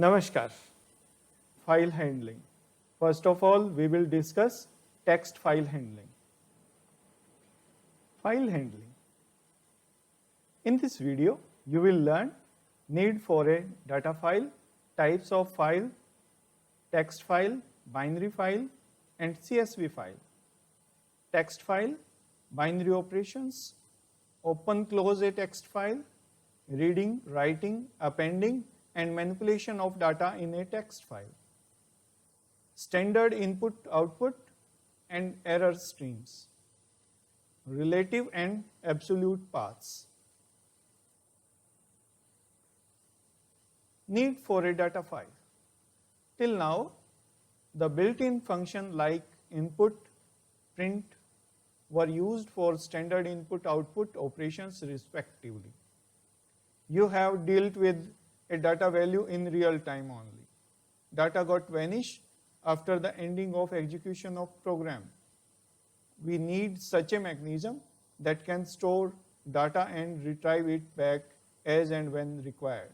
Namaskar. File handling. First of all, we will discuss text file handling. File handling. In this video, you will learn need for a data file, types of file, text file, binary file, and CSV file. Text file, binary operations, open close a text file, reading, writing, appending, and manipulation of data in a text file. Standard input output and error streams. Relative and absolute paths. Need for a data file. Till now, the built-in function like input, print were used for standard input-output operations respectively. You have dealt with a data value in real time only. Data got vanished after the ending of execution of program. We need such a mechanism that can store data and retrieve it back as and when required.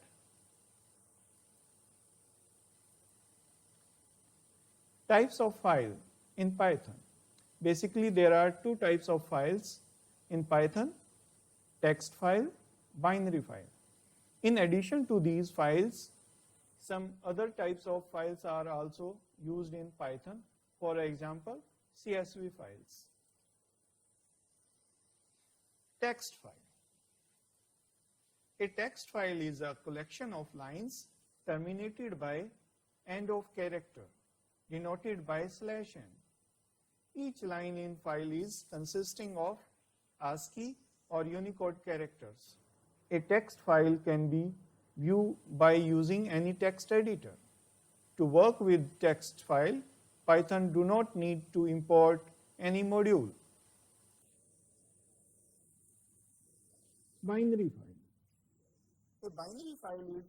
Types of file in Python. Basically, there are two types of files in Python: text file, binary file. In addition to these files, some other types of files are also used in Python. For example, CSV files. Text file. A text file is a collection of lines terminated by end of character, denoted by /n. Each line in file is consisting of ASCII or Unicode characters. A text file can be viewed by using any text editor. To work with text file, Python do not need to import any module. Binary file. A binary file is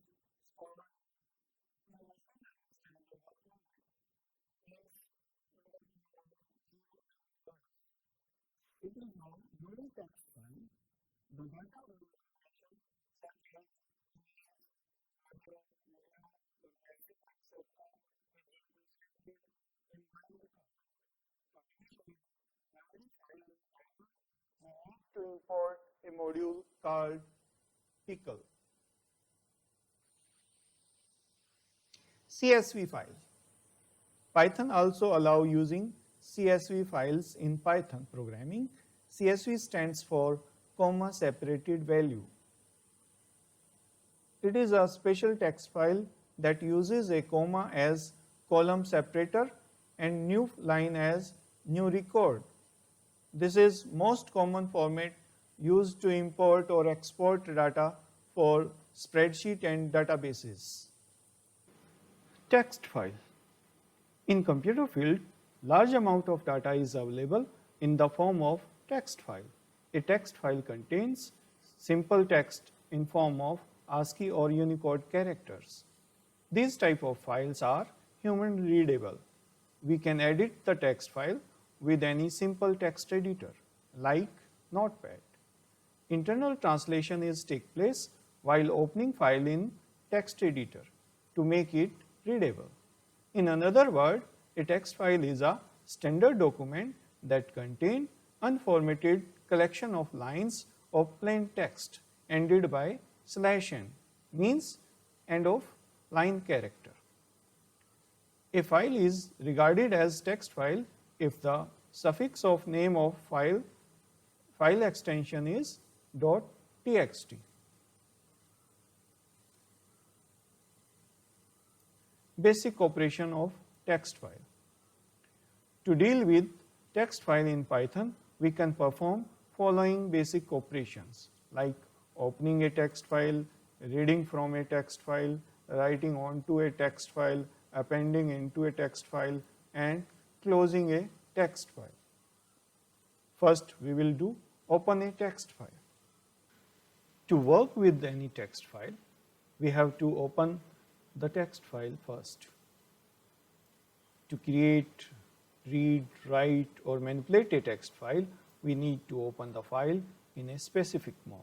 it is now during text file, the data will be such as to import a module called pickle. CSV file. Python also allow using CSV files in Python programming. CSV stands for comma separated value. It is a special text file that uses a comma as column separator and new line as new record. This is most common format used to import or export data for spreadsheet and databases. Text file. In computer field, large amount of data is available in the form of text file. A text file contains simple text in form of ASCII or Unicode characters. These type of files are human readable. We can edit the text file with any simple text editor like Notepad. Internal translation is take place while opening file in text editor to make it readable. In another word, a text file is a standard document that contains unformatted collection of lines of plain text ended by /n, means end of line character. A file is regarded as text file if the suffix of name of file extension is .txt. Basic operation of text file. To deal with text file in Python, we can perform following basic operations like opening a text file, reading from a text file, writing onto a text file, appending into a text file, and closing a text file. First, we will do open a text file. To work with any text file, we have to open the text file first. To create, read, write, or manipulate a text file, we need to open the file in a specific mode.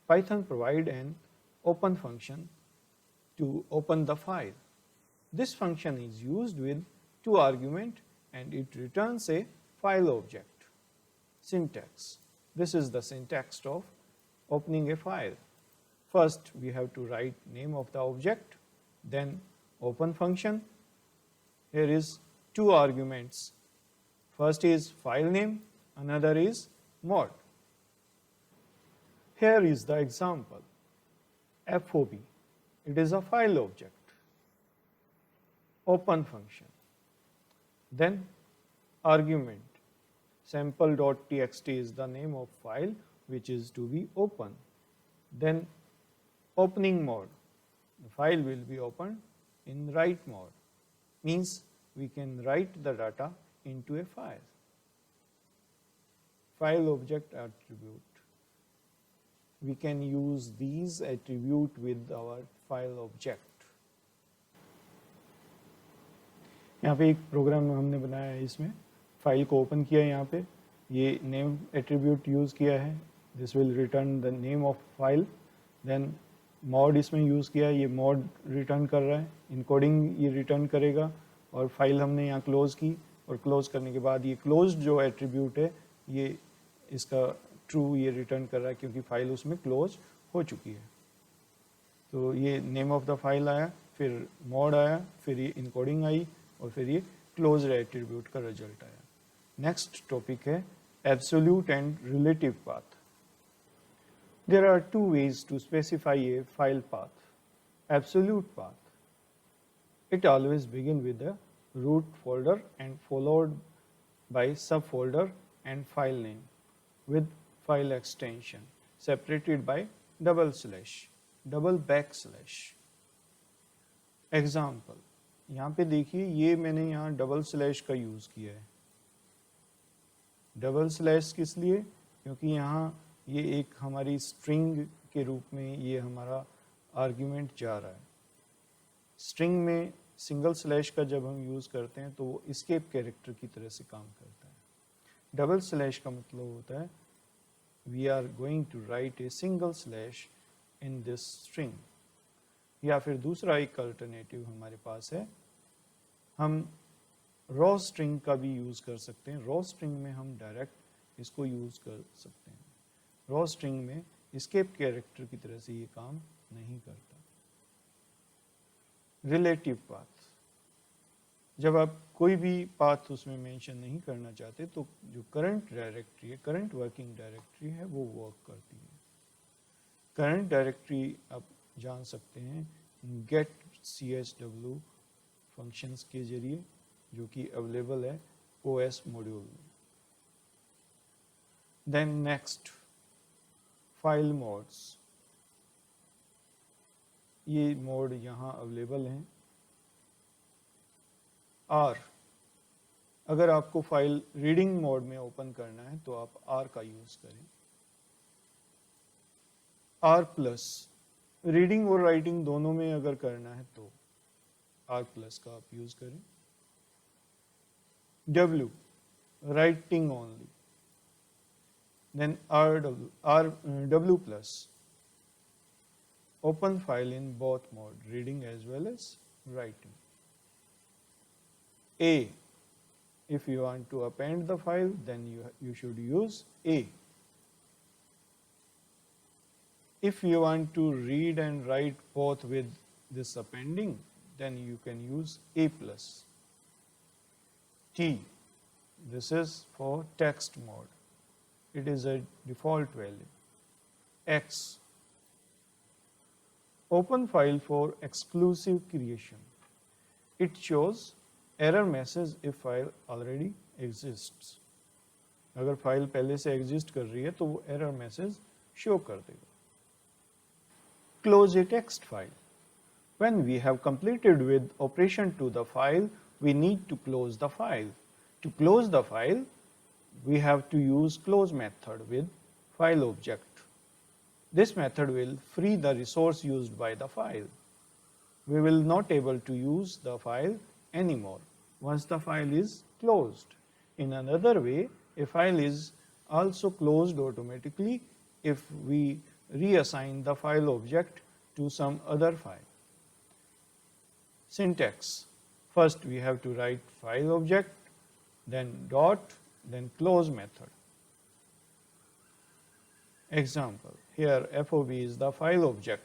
Python provides an open function to open the file. This function is used with 2 arguments and it returns a file object. Syntax. This is the syntax of opening a file. First, we have to write name of the object, then open function. Here is 2 arguments. First is file name, another is mod. Here is the example. FOB. It is a file object. Open function. Then argument. Sample.txt is the name of file which is to be opened. Then opening mode. The file will be opened in write mode. Means we can write the data into a file. File object attribute. We can use these attribute with our file object. यहाँ पे एक programme हमने बनाया है, इसमें file को open किया है, यहाँ पे ये नेम एट्रीब्यूट यूज़ किया है. This will return the name of file. Then mod इसमें यूज़ किया है, ये मॉड रिटर्न कर रहा है. इनकोडिंग ये रिटर्न करेगा और फाइल हमने यहाँ क्लोज की और क्लोज करने के बाद ये क्लोज्ड जो एट्रीब्यूट है ये इसका ट्रू ये रिटर्न कर रहा है क्योंकि फाइल उसमें क्लोज हो चुकी है. तो ये नेम ऑफ द फाइल आया, फिर मॉड आया, फिर ये इनकोडिंग आई और फिर ये क्लोज्ड एट्रीब्यूट का रिजल्ट आया. नेक्स्ट टॉपिक है absolute and relative path. There are 2 ways to specify a file path. Absolute path. It always begins with the root folder and followed by subfolder and file name with file extension separated by double backslash. Example. यहाँ पे देखिए ये मैंने यहाँ double slash का use किया है. Double slash किस लिए? क्योंकि यहाँ ये एक हमारी स्ट्रिंग के रूप में ये हमारा आर्ग्यूमेंट जा रहा है. स्ट्रिंग में सिंगल स्लैश का जब हम यूज़ करते हैं तो वो एस्केप कैरेक्टर की तरह से काम करता है. डबल स्लैश का मतलब होता है we are going to write a single slash in this string. या फिर दूसरा एक अल्टरनेटिव हमारे पास है, हम रॉ स्ट्रिंग का भी यूज़ कर सकते हैं. रॉ स्ट्रिंग में हम डायरेक्ट इसको यूज़ कर सकते हैं. रॉ स्ट्रिंग में एस्केप कैरेक्टर की तरह से ये काम नहीं करता. Relative path. जब आप कोई भी पाथ उसमें मेंशन नहीं करना चाहते तो जो करंट डायरेक्टरी है, करंट वर्किंग डायरेक्टरी है, वो वर्क करती है. करंट डायरेक्टरी आप जान सकते हैं गेट chw फंक्शंस के जरिए जो कि अवेलेबल है OS मॉड्यूल में. Then next file modes. ये मोड यहाँ अवेलेबल हैं. R. अगर आपको फाइल रीडिंग मोड में ओपन करना है तो आप R का यूज करें. R+. रीडिंग और राइटिंग दोनों में अगर करना है तो R+ का आप यूज करें. W. Writing only. Then W+. Open file in both mode, reading as well as writing. A. If you want to append the file, then you should use A. If you want to read and write both with this appending, then you can use A+. T. This is for text mode. It is a default value. X. Open file for exclusive creation. It shows error message if file already exists. अगर file पहले से exist कर रही है तो वो error message show कर देगा. Close a text file. When we have completed with operation to the file, we need to close the file. To close the file, we have to use close method with file object. This method will free the resource used by the file. We will not able to use the file anymore once the file is closed. In another way, a file is also closed automatically if we reassign the file object to some other file. Syntax. First we have to write file object, then dot, then close method. Example, here FOB is the file object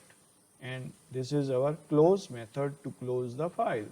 and this is our close method to close the file.